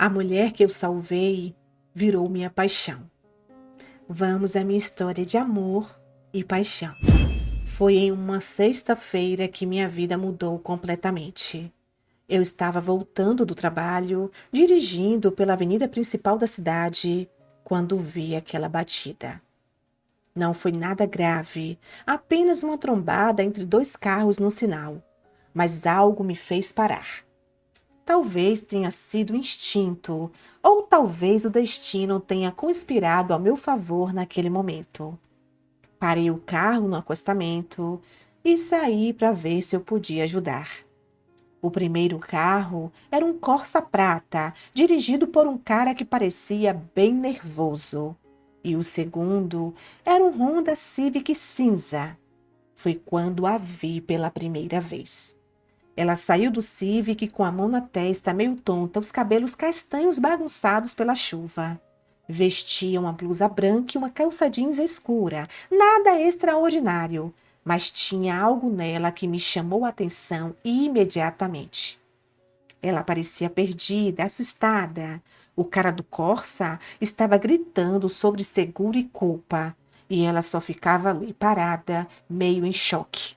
A mulher que eu salvei virou minha paixão. Vamos à minha história de amor e paixão. Foi em uma sexta-feira que minha vida mudou completamente. Eu estava voltando do trabalho, dirigindo pela avenida principal da cidade, quando vi aquela batida. Não foi nada grave, apenas uma trombada entre dois carros no sinal, mas algo me fez parar. Talvez tenha sido instinto, ou talvez o destino tenha conspirado a meu favor naquele momento. Parei o carro no acostamento e saí para ver se eu podia ajudar. O primeiro carro era um Corsa prata, dirigido por um cara que parecia bem nervoso. E o segundo era um Honda Civic cinza. Foi quando a vi pela primeira vez. Ela saiu do Civic com a mão na testa, meio tonta, os cabelos castanhos bagunçados pela chuva. Vestia uma blusa branca e uma calça jeans escura, nada extraordinário, mas tinha algo nela que me chamou a atenção imediatamente. Ela parecia perdida, assustada. O cara do Corsa estava gritando sobre seguro e culpa, e ela só ficava ali parada, meio em choque.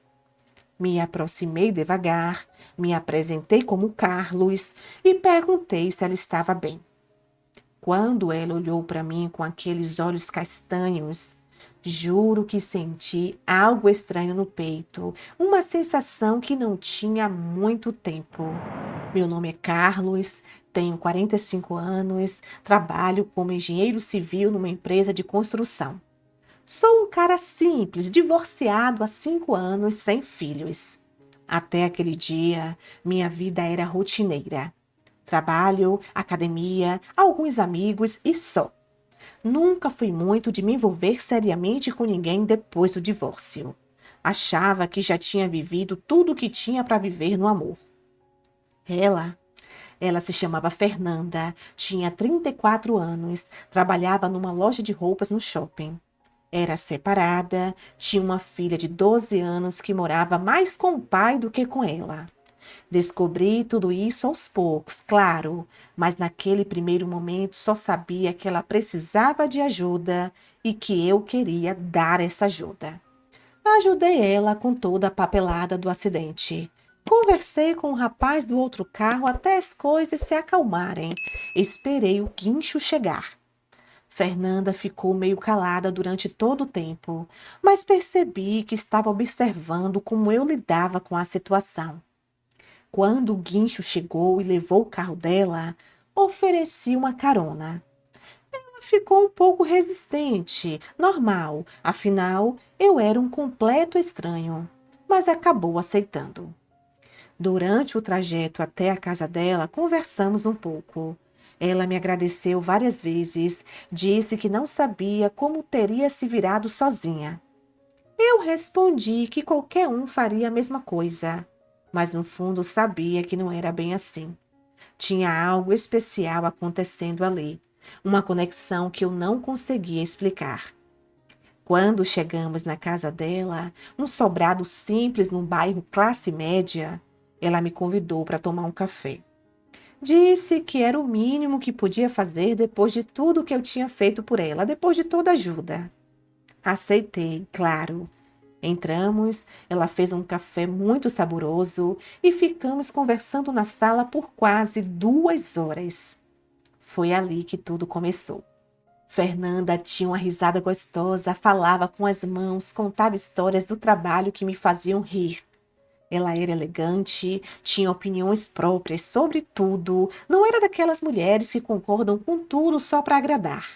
Me aproximei devagar, me apresentei como Carlos e perguntei se ela estava bem. Quando ela olhou para mim com aqueles olhos castanhos, juro que senti algo estranho no peito, uma sensação que não tinha há muito tempo. Meu nome é Carlos, tenho 45 anos, trabalho como engenheiro civil numa empresa de construção. Sou um cara simples, divorciado há 5 anos, sem filhos. Até aquele dia, minha vida era rotineira. Trabalho, academia, alguns amigos e só. Nunca fui muito de me envolver seriamente com ninguém depois do divórcio. Achava que já tinha vivido tudo o que tinha para viver no amor. Ela se chamava Fernanda, tinha 34 anos, trabalhava numa loja de roupas no shopping. Era separada, tinha uma filha de 12 anos que morava mais com o pai do que com ela. Descobri tudo isso aos poucos, claro, mas naquele primeiro momento só sabia que ela precisava de ajuda e que eu queria dar essa ajuda. Ajudei ela com toda a papelada do acidente. Conversei com o rapaz do outro carro até as coisas se acalmarem. Esperei o guincho chegar. Fernanda ficou meio calada durante todo o tempo, mas percebi que estava observando como eu lidava com a situação. Quando o guincho chegou e levou o carro dela, ofereci uma carona. Ela ficou um pouco resistente, normal, afinal eu era um completo estranho, mas acabou aceitando. Durante o trajeto até a casa dela, conversamos um pouco. Ela me agradeceu várias vezes, disse que não sabia como teria se virado sozinha. Eu respondi que qualquer um faria a mesma coisa, mas no fundo sabia que não era bem assim. Tinha algo especial acontecendo ali, uma conexão que eu não conseguia explicar. Quando chegamos na casa dela, um sobrado simples num bairro classe média, ela me convidou para tomar um café. Disse que era o mínimo que podia fazer depois de tudo que eu tinha feito por ela, depois de toda a ajuda. Aceitei, claro. Entramos, ela fez um café muito saboroso e ficamos conversando na sala por quase 2 horas. Foi ali que tudo começou. Fernanda tinha uma risada gostosa, falava com as mãos, contava histórias do trabalho que me faziam rir. Ela era elegante, tinha opiniões próprias sobre tudo, não era daquelas mulheres que concordam com tudo só para agradar.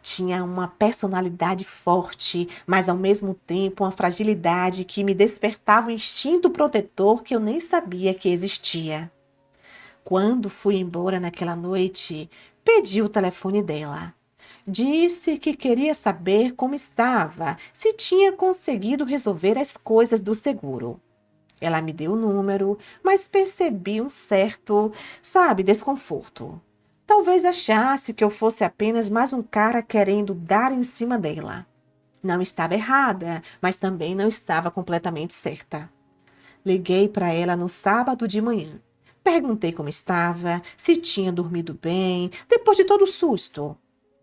Tinha uma personalidade forte, mas ao mesmo tempo uma fragilidade que me despertava um instinto protetor que eu nem sabia que existia. Quando fui embora naquela noite, pedi o telefone dela. Disse que queria saber como estava, se tinha conseguido resolver as coisas do seguro. Ela me deu o número, mas percebi um certo, desconforto. Talvez achasse que eu fosse apenas mais um cara querendo dar em cima dela. Não estava errada, mas também não estava completamente certa. Liguei para ela no sábado de manhã. Perguntei como estava, se tinha dormido bem, depois de todo o susto.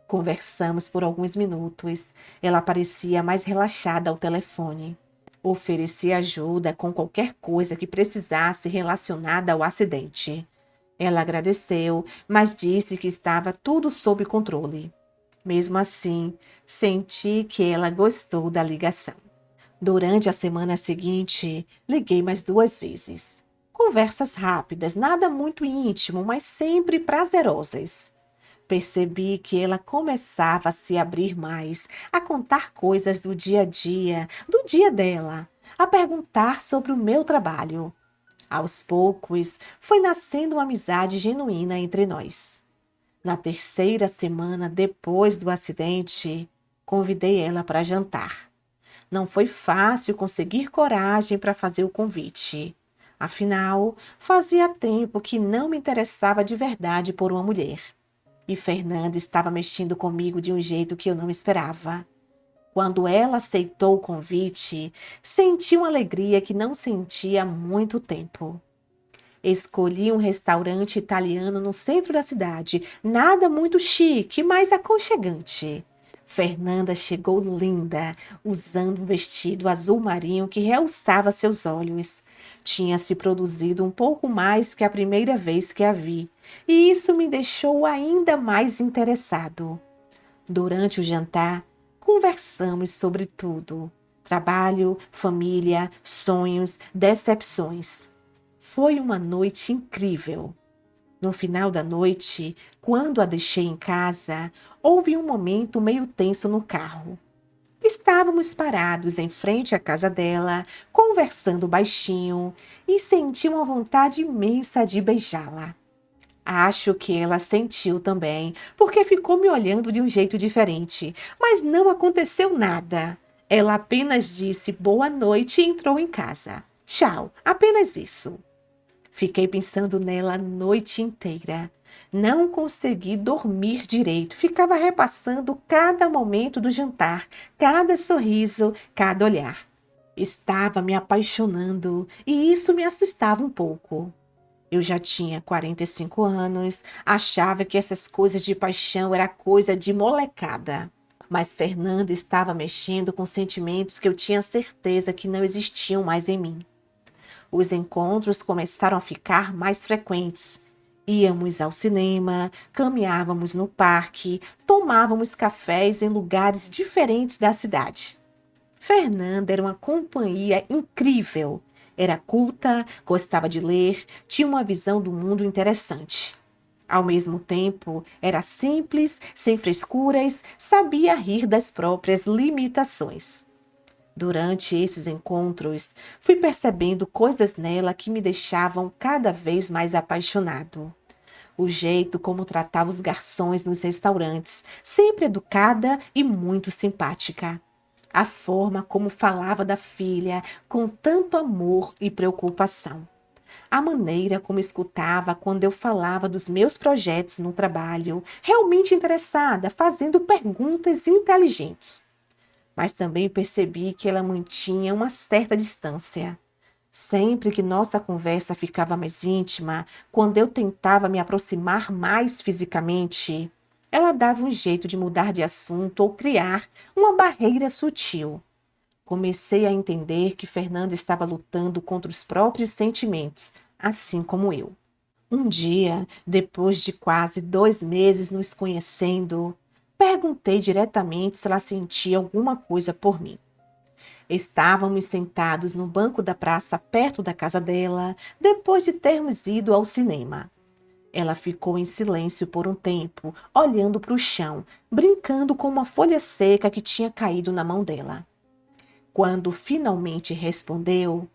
Conversamos por alguns minutos. Ela parecia mais relaxada ao telefone. Ofereci ajuda com qualquer coisa que precisasse relacionada ao acidente. Ela agradeceu, mas disse que estava tudo sob controle. Mesmo assim, senti que ela gostou da ligação. Durante a semana seguinte, liguei mais 2 vezes. Conversas rápidas, nada muito íntimo, mas sempre prazerosas. Percebi que ela começava a se abrir mais, a contar coisas do dia a dia, do dia dela, a perguntar sobre o meu trabalho. Aos poucos, foi nascendo uma amizade genuína entre nós. Na terceira semana depois do acidente, convidei ela para jantar. Não foi fácil conseguir coragem para fazer o convite. Afinal, fazia tempo que não me interessava de verdade por uma mulher. E Fernanda estava mexendo comigo de um jeito que eu não esperava. Quando ela aceitou o convite, senti uma alegria que não sentia há muito tempo. Escolhi um restaurante italiano no centro da cidade, nada muito chique, mas aconchegante. Fernanda chegou linda, usando um vestido azul marinho que realçava seus olhos. Tinha se produzido um pouco mais que a primeira vez que a vi, e isso me deixou ainda mais interessado. Durante o jantar, conversamos sobre tudo: trabalho, família, sonhos, decepções. Foi uma noite incrível. No final da noite, quando a deixei em casa, houve um momento meio tenso no carro. Estávamos parados em frente à casa dela, conversando baixinho, e senti uma vontade imensa de beijá-la. Acho que ela sentiu também, porque ficou me olhando de um jeito diferente, mas não aconteceu nada. Ela apenas disse boa noite e entrou em casa. Tchau, apenas isso. Fiquei pensando nela a noite inteira. Não consegui dormir direito. Ficava repassando cada momento do jantar, cada sorriso, cada olhar. Estava me apaixonando e isso me assustava um pouco. Eu já tinha 45 anos, achava que essas coisas de paixão era coisa de molecada. Mas Fernanda estava mexendo com sentimentos que eu tinha certeza que não existiam mais em mim. Os encontros começaram a ficar mais frequentes. Íamos ao cinema, caminhávamos no parque, tomávamos cafés em lugares diferentes da cidade. Fernanda era uma companhia incrível. Era culta, gostava de ler, tinha uma visão do mundo interessante. Ao mesmo tempo, era simples, sem frescuras, sabia rir das próprias limitações. Durante esses encontros, fui percebendo coisas nela que me deixavam cada vez mais apaixonado. O jeito como tratava os garçons nos restaurantes, sempre educada e muito simpática. A forma como falava da filha, com tanto amor e preocupação. A maneira como escutava quando eu falava dos meus projetos no trabalho, realmente interessada, fazendo perguntas inteligentes. Mas também percebi que ela mantinha uma certa distância. Sempre que nossa conversa ficava mais íntima, quando eu tentava me aproximar mais fisicamente, ela dava um jeito de mudar de assunto ou criar uma barreira sutil. Comecei a entender que Fernanda estava lutando contra os próprios sentimentos, assim como eu. Um dia, depois de quase 2 meses nos conhecendo, perguntei diretamente se ela sentia alguma coisa por mim. Estávamos sentados no banco da praça perto da casa dela, depois de termos ido ao cinema. Ela ficou em silêncio por um tempo, olhando para o chão, brincando com uma folha seca que tinha caído na mão dela. Quando finalmente respondeu,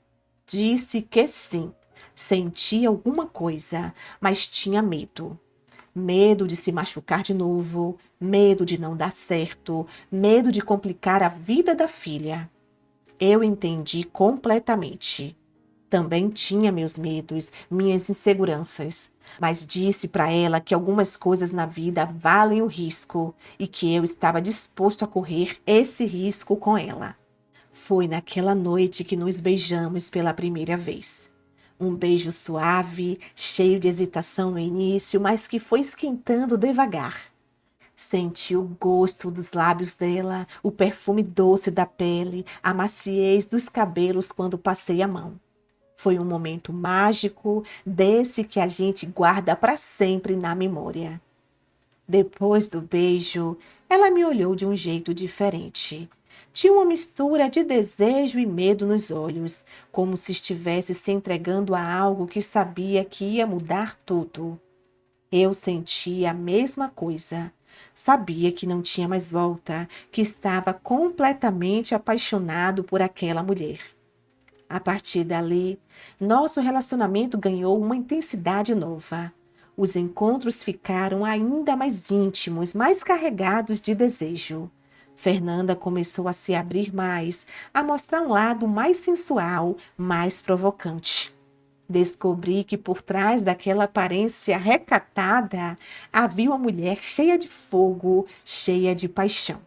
disse que sim, sentia alguma coisa, mas tinha medo. Medo de se machucar de novo, medo de não dar certo, medo de complicar a vida da filha. Eu entendi completamente. Também tinha meus medos, minhas inseguranças, mas disse para ela que algumas coisas na vida valem o risco e que eu estava disposto a correr esse risco com ela. Foi naquela noite que nos beijamos pela primeira vez. Um beijo suave, cheio de hesitação no início, mas que foi esquentando devagar. Senti o gosto dos lábios dela, o perfume doce da pele, a maciez dos cabelos quando passei a mão. Foi um momento mágico, desse que a gente guarda para sempre na memória. Depois do beijo, ela me olhou de um jeito diferente. Tinha uma mistura de desejo e medo nos olhos, como se estivesse se entregando a algo que sabia que ia mudar tudo. Eu sentia a mesma coisa. Sabia que não tinha mais volta, que estava completamente apaixonado por aquela mulher. A partir dali, nosso relacionamento ganhou uma intensidade nova. Os encontros ficaram ainda mais íntimos, mais carregados de desejo. Fernanda começou a se abrir mais, a mostrar um lado mais sensual, mais provocante. Descobri que por trás daquela aparência recatada havia uma mulher cheia de fogo, cheia de paixão.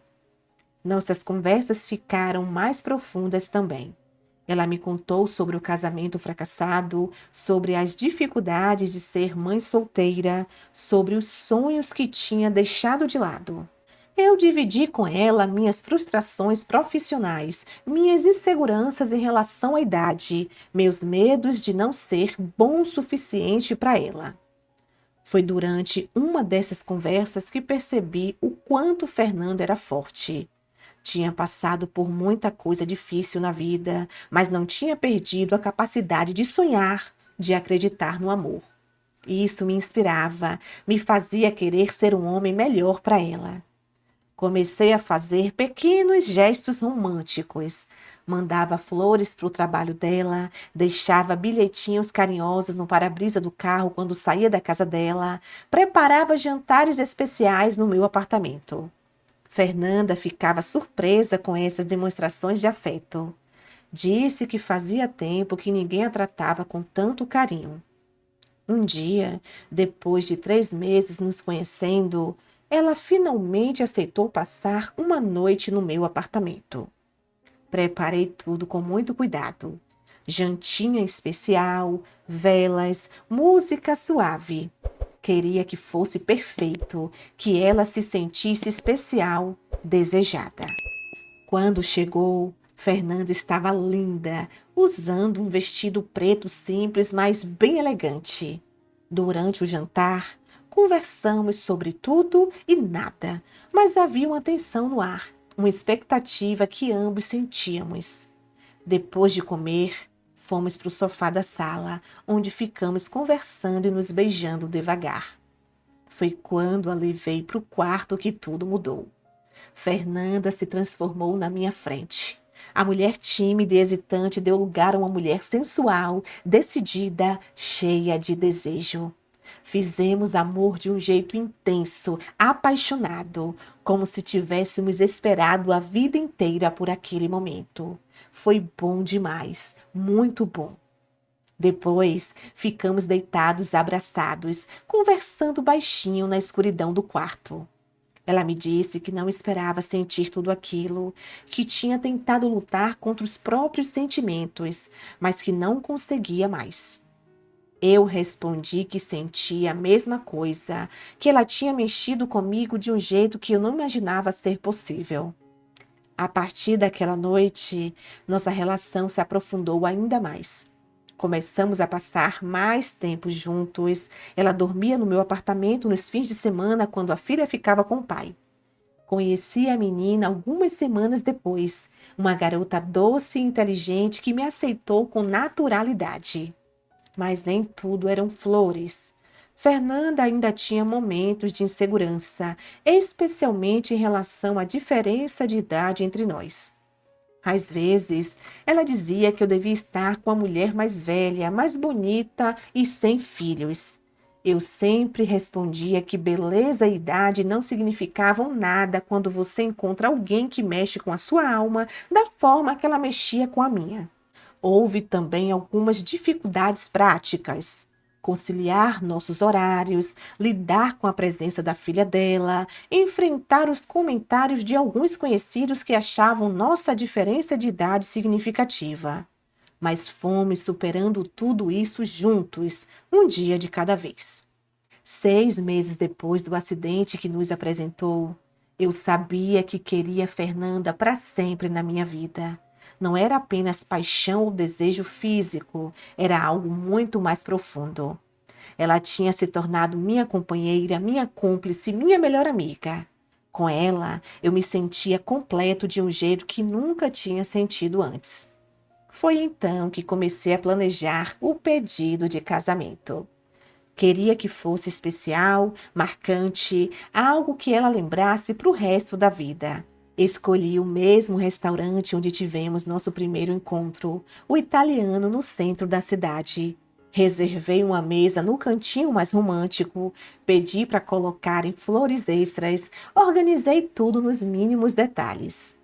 Nossas conversas ficaram mais profundas também. Ela me contou sobre o casamento fracassado, sobre as dificuldades de ser mãe solteira, sobre os sonhos que tinha deixado de lado. Eu dividi com ela minhas frustrações profissionais, minhas inseguranças em relação à idade, meus medos de não ser bom o suficiente para ela. Foi durante uma dessas conversas que percebi o quanto Fernanda era forte. Tinha passado por muita coisa difícil na vida, mas não tinha perdido a capacidade de sonhar, de acreditar no amor. Isso me inspirava, me fazia querer ser um homem melhor para ela. Comecei a fazer pequenos gestos românticos. Mandava flores para o trabalho dela, deixava bilhetinhos carinhosos no para-brisa do carro quando saía da casa dela, preparava jantares especiais no meu apartamento. Fernanda ficava surpresa com essas demonstrações de afeto. Disse que fazia tempo que ninguém a tratava com tanto carinho. Um dia, depois de 3 meses nos conhecendo, ela finalmente aceitou passar uma noite no meu apartamento. Preparei tudo com muito cuidado. Jantinha especial, velas, música suave. Queria que fosse perfeito, que ela se sentisse especial, desejada. Quando chegou, Fernanda estava linda, usando um vestido preto simples, mas bem elegante. Durante o jantar, conversamos sobre tudo e nada, mas havia uma tensão no ar, uma expectativa que ambos sentíamos. Depois de comer, fomos para o sofá da sala, onde ficamos conversando e nos beijando devagar. Foi quando a levei para o quarto que tudo mudou. Fernanda se transformou na minha frente. A mulher tímida e hesitante deu lugar a uma mulher sensual, decidida, cheia de desejo. Fizemos amor de um jeito intenso, apaixonado, como se tivéssemos esperado a vida inteira por aquele momento. Foi bom demais, muito bom. Depois, ficamos deitados abraçados, conversando baixinho na escuridão do quarto. Ela me disse que não esperava sentir tudo aquilo, que tinha tentado lutar contra os próprios sentimentos, mas que não conseguia mais. Eu respondi que sentia a mesma coisa, que ela tinha mexido comigo de um jeito que eu não imaginava ser possível. A partir daquela noite, nossa relação se aprofundou ainda mais. Começamos a passar mais tempo juntos. Ela dormia no meu apartamento nos fins de semana quando a filha ficava com o pai. Conheci a menina algumas semanas depois, uma garota doce e inteligente que me aceitou com naturalidade. Mas nem tudo eram flores. Fernanda ainda tinha momentos de insegurança, especialmente em relação à diferença de idade entre nós. Às vezes, ela dizia que eu devia estar com a mulher mais velha, mais bonita e sem filhos. Eu sempre respondia que beleza e idade não significavam nada quando você encontra alguém que mexe com a sua alma da forma que ela mexia com a minha. Houve também algumas dificuldades práticas. Conciliar nossos horários, lidar com a presença da filha dela, enfrentar os comentários de alguns conhecidos que achavam nossa diferença de idade significativa. mas fomos superando tudo isso juntos, um dia de cada vez. 6 meses depois do acidente que nos apresentou, eu sabia que queria Fernanda para sempre na minha vida. Não era apenas paixão ou desejo físico, era algo muito mais profundo. Ela tinha se tornado minha companheira, minha cúmplice, minha melhor amiga. Com ela, eu me sentia completo de um jeito que nunca tinha sentido antes. Foi então que comecei a planejar o pedido de casamento. Queria que fosse especial, marcante, algo que ela lembrasse para o resto da vida. Escolhi o mesmo restaurante onde tivemos nosso primeiro encontro, o italiano no centro da cidade. Reservei uma mesa no cantinho mais romântico, pedi para colocarem flores extras, organizei tudo nos mínimos detalhes.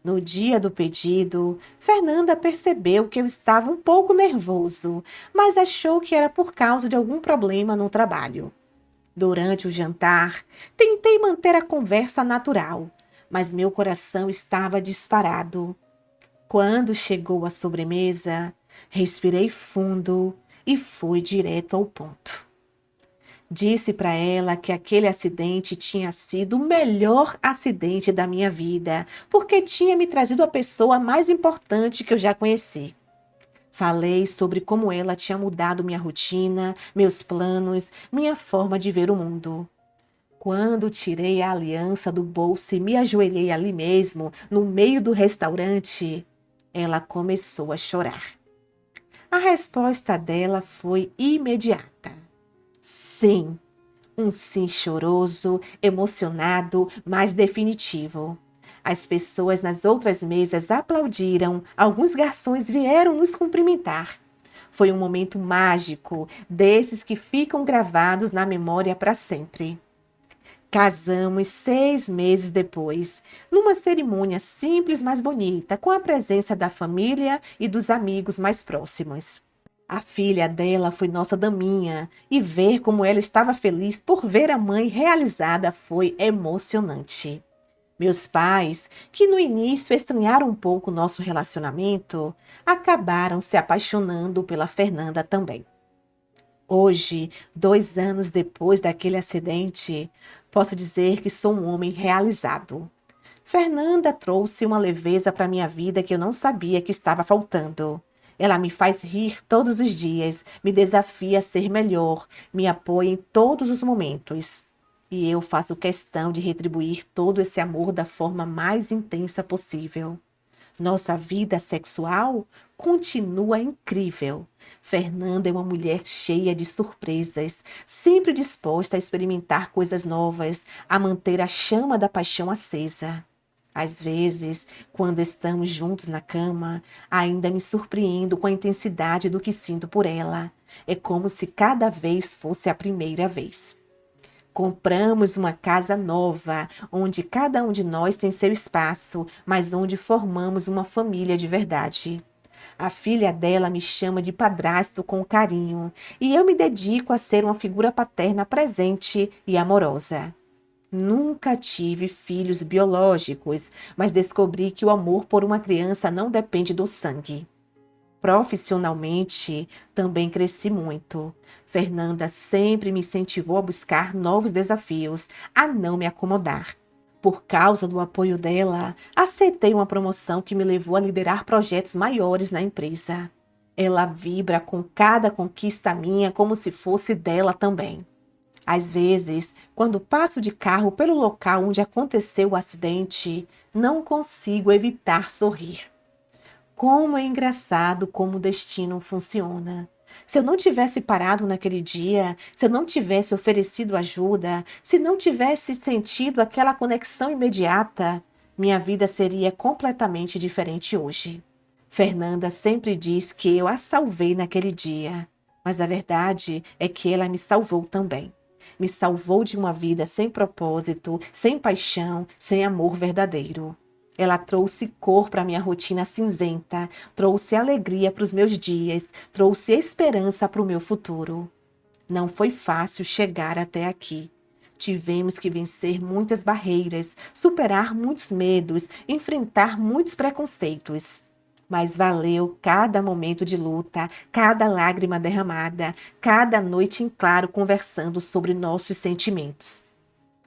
No dia do pedido, Fernanda percebeu que eu estava um pouco nervoso, mas achou que era por causa de algum problema no trabalho. Durante o jantar, tentei manter a conversa natural, mas meu coração estava disparado. Quando chegou a sobremesa, respirei fundo e fui direto ao ponto. Disse para ela que aquele acidente tinha sido o melhor acidente da minha vida, porque tinha me trazido a pessoa mais importante que eu já conheci. Falei sobre como ela tinha mudado minha rotina, meus planos, minha forma de ver o mundo. Quando tirei a aliança do bolso e me ajoelhei ali mesmo, no meio do restaurante, ela começou a chorar. A resposta dela foi imediata. Sim, um sim choroso, emocionado, mas definitivo. As pessoas nas outras mesas aplaudiram, alguns garçons vieram nos cumprimentar. Foi um momento mágico, desses que ficam gravados na memória para sempre. Casamos 6 meses depois, numa cerimônia simples, mas bonita, com a presença da família e dos amigos mais próximos. A filha dela foi nossa daminha, e ver como ela estava feliz por ver a mãe realizada foi emocionante. Meus pais, que no início estranharam um pouco o nosso relacionamento, acabaram se apaixonando pela Fernanda também. Hoje, 2 anos depois daquele acidente, posso dizer que sou um homem realizado. Fernanda trouxe uma leveza para minha vida que eu não sabia que estava faltando. Ela me faz rir todos os dias, me desafia a ser melhor, me apoia em todos os momentos. E eu faço questão de retribuir todo esse amor da forma mais intensa possível. Nossa vida sexual continua incrível. Fernanda é uma mulher cheia de surpresas, sempre disposta a experimentar coisas novas, a manter a chama da paixão acesa. Às vezes, quando estamos juntos na cama, ainda me surpreendo com a intensidade do que sinto por ela. É como se cada vez fosse a primeira vez. Compramos uma casa nova, onde cada um de nós tem seu espaço, mas onde formamos uma família de verdade. A filha dela me chama de padrasto com carinho, e eu me dedico a ser uma figura paterna presente e amorosa. Nunca tive filhos biológicos, mas descobri que o amor por uma criança não depende do sangue. Profissionalmente, também cresci muito. Fernanda sempre me incentivou a buscar novos desafios, a não me acomodar. Por causa do apoio dela, aceitei uma promoção que me levou a liderar projetos maiores na empresa. Ela vibra com cada conquista minha como se fosse dela também. Às vezes, quando passo de carro pelo local onde aconteceu o acidente, não consigo evitar sorrir. Como é engraçado como o destino funciona. Se eu não tivesse parado naquele dia, se eu não tivesse oferecido ajuda, se não tivesse sentido aquela conexão imediata, minha vida seria completamente diferente hoje. Fernanda sempre diz que eu a salvei naquele dia, mas a verdade é que ela me salvou também. Me salvou de uma vida sem propósito, sem paixão, sem amor verdadeiro. Ela trouxe cor para minha rotina cinzenta, trouxe alegria para os meus dias, trouxe esperança para o meu futuro. Não foi fácil chegar até aqui. Tivemos que vencer muitas barreiras, superar muitos medos, enfrentar muitos preconceitos. Mas valeu cada momento de luta, cada lágrima derramada, cada noite em claro conversando sobre nossos sentimentos.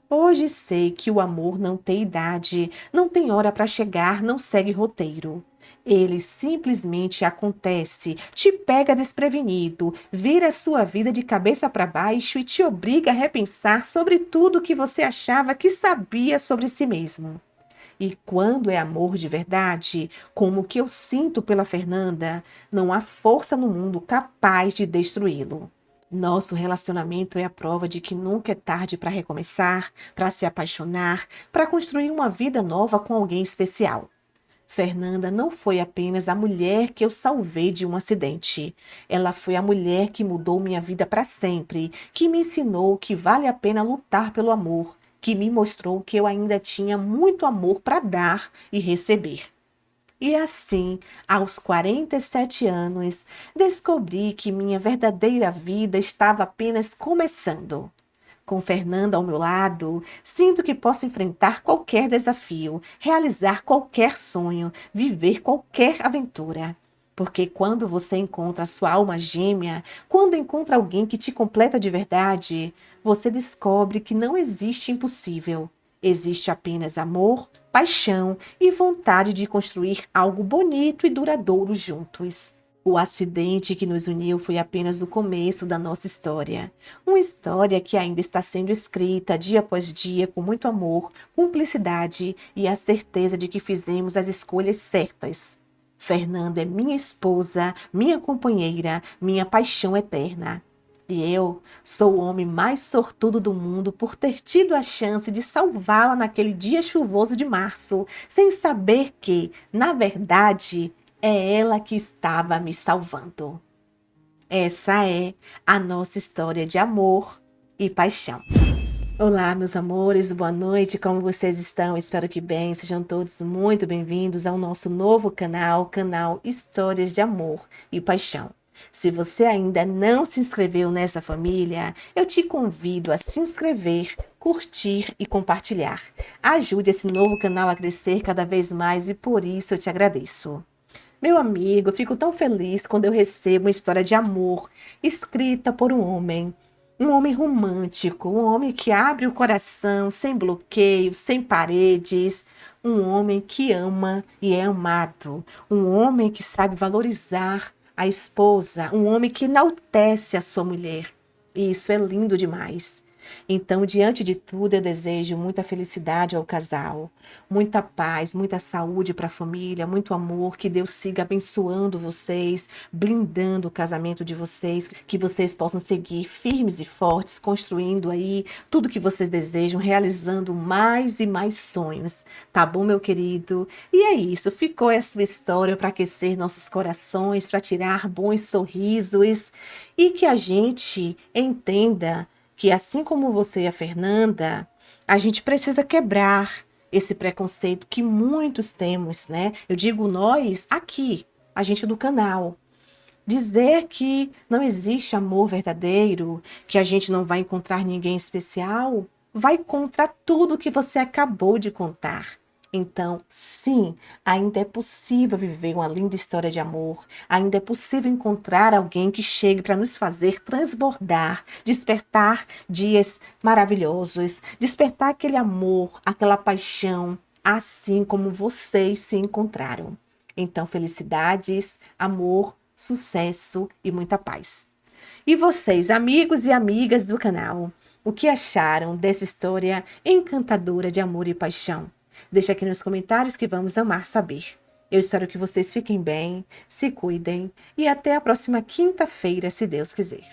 Hoje sei que o amor não tem idade, não tem hora para chegar, não segue roteiro. Ele simplesmente acontece, te pega desprevenido, vira sua vida de cabeça para baixo e te obriga a repensar sobre tudo que você achava que sabia sobre si mesmo. E quando é amor de verdade, como o que eu sinto pela Fernanda, não há força no mundo capaz de destruí-lo. Nosso relacionamento é a prova de que nunca é tarde para recomeçar, para se apaixonar, para construir uma vida nova com alguém especial. Fernanda não foi apenas a mulher que eu salvei de um acidente. Ela foi a mulher que mudou minha vida para sempre, que me ensinou que vale a pena lutar pelo amor, que me mostrou que eu ainda tinha muito amor para dar e receber. E assim, aos 47 anos, descobri que minha verdadeira vida estava apenas começando. Com Fernanda ao meu lado, sinto que posso enfrentar qualquer desafio, realizar qualquer sonho, viver qualquer aventura. Porque quando você encontra a sua alma gêmea, quando encontra alguém que te completa de verdade, você descobre que não existe impossível. Existe apenas amor, paixão e vontade de construir algo bonito e duradouro juntos. O acidente que nos uniu foi apenas o começo da nossa história. Uma história que ainda está sendo escrita dia após dia com muito amor, cumplicidade e a certeza de que fizemos as escolhas certas. Fernanda é minha esposa, minha companheira, minha paixão eterna. E eu sou o homem mais sortudo do mundo por ter tido a chance de salvá-la naquele dia chuvoso de março, sem saber que, na verdade, é ela que estava me salvando. Essa é a nossa história de amor e paixão. Olá, meus amores, boa noite, como vocês estão? Espero que bem, sejam todos muito bem-vindos ao nosso novo canal Histórias de Amor e Paixão. Se você ainda não se inscreveu nessa família, eu te convido a se inscrever, curtir e compartilhar. Ajude esse novo canal a crescer cada vez mais e por isso eu te agradeço. Meu amigo, eu fico tão feliz quando eu recebo uma história de amor escrita por um homem romântico, um homem que abre o coração sem bloqueio, sem paredes, um homem que ama e é amado, um homem que sabe valorizar a esposa, um homem que enaltece a sua mulher. E isso é lindo demais. Então, diante de tudo, eu desejo muita felicidade ao casal, muita paz, muita saúde para a família, muito amor, que Deus siga abençoando vocês, blindando o casamento de vocês, que vocês possam seguir firmes e fortes, construindo aí tudo que vocês desejam, realizando mais e mais sonhos. Tá bom, meu querido? E é isso, ficou essa história para aquecer nossos corações, para tirar bons sorrisos e que a gente entenda que assim como você e a Fernanda, a gente precisa quebrar esse preconceito que muitos temos, né? Eu digo nós aqui, a gente do canal. Dizer que não existe amor verdadeiro, que a gente não vai encontrar ninguém especial, vai contra tudo que você acabou de contar. Então, sim, ainda é possível viver uma linda história de amor, ainda é possível encontrar alguém que chegue para nos fazer transbordar, despertar dias maravilhosos, despertar aquele amor, aquela paixão, assim como vocês se encontraram. Então, felicidades, amor, sucesso e muita paz. E vocês, amigos e amigas do canal, o que acharam dessa história encantadora de amor e paixão? Deixa aqui nos comentários que vamos amar saber. Eu espero que vocês fiquem bem, se cuidem e até a próxima quinta-feira, se Deus quiser.